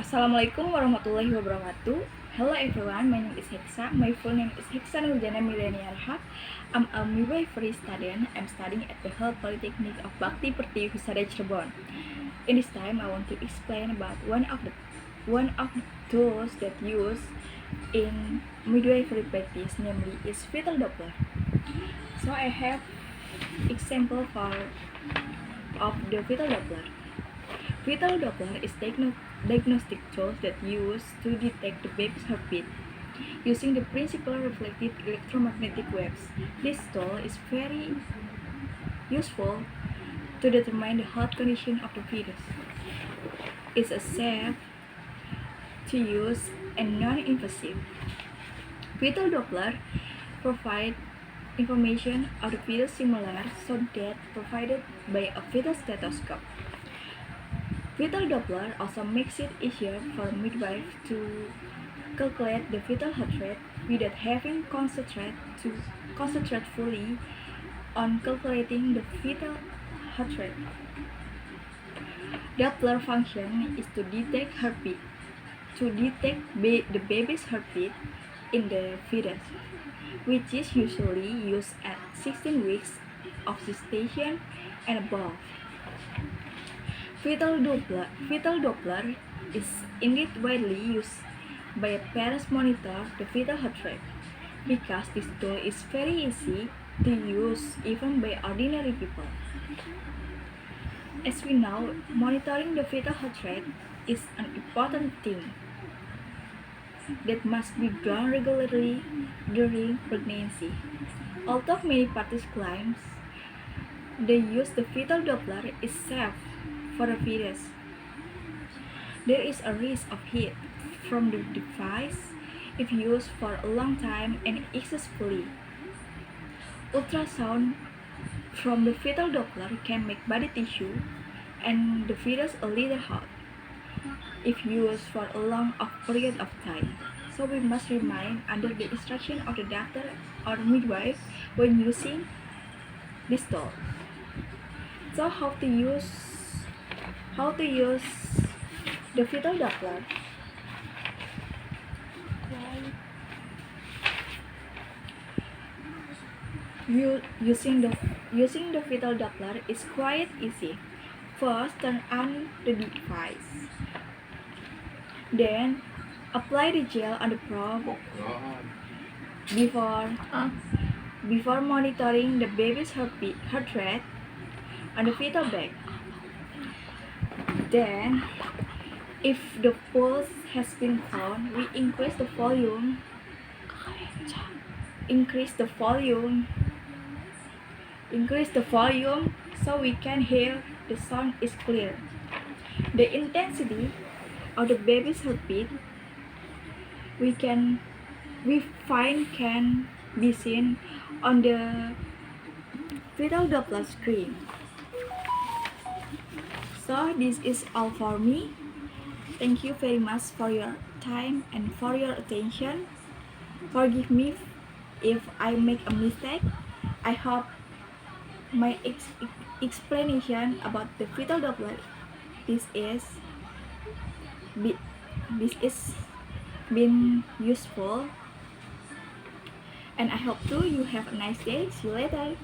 Assalamualaikum warahmatullahi wabarakatuh. Hello everyone, my name is Hexa. My full name is Hexa Nurjana Milenia Rahab. I'm a midwifery student. I'm studying at the Health Polytechnic of Bakti Pertiwi Husada Cirebon. In this time, I want to explain about one of the tools that used in midwifery practice, namely is fetal Doppler. So I have example of the fetal Doppler. Fetal Doppler is diagnostic tools that used to detect the baby's heartbeat using the principal reflected electromagnetic waves. This tool is very useful to determine the health condition of the fetus. It's a safe to use and non-invasive. Fetal Doppler provide information of the fetus similar to that provided by a fetal stethoscope. Fetal Doppler also makes it easier for midwife to calculate the fetal heart rate without having concentrate fully on calculating the fetal heart rate. Doppler function is to detect heartbeat, the baby's heartbeat in the fetus, which is usually used at 16 weeks of gestation and above. Fetal Doppler is indeed widely used by parents to monitor the fetal heart rate because this tool is very easy to use even by ordinary people. As we know, monitoring the fetal heart rate is an important thing that must be done regularly during pregnancy. Although many parties claim they use the fetal Doppler is safe for the fetus, there is a risk of heat from the device if used for a long time and excessively. Ultrasound from the fetal Doppler can make body tissue and the fetus a little hot if used for a long period of time. So we must remain under the instruction of the doctor or midwife when using this tool. So how to use the fetal Doppler? Using the fetal Doppler is quite easy. First, turn on the device. Then, apply the gel on the probe before monitoring the baby's heart rate on the fetal bag. Then, if the pulse has been found, we increase the volume so we can hear the sound is clear. The intensity of the baby's heartbeat we find can be seen on the fetal Doppler screen. So this is all for me. Thank you very much for your time and for your attention. Forgive me if I make a mistake. I hope my explanation about the fetal Doppler this is been useful, and I hope too you have a nice day. See you later.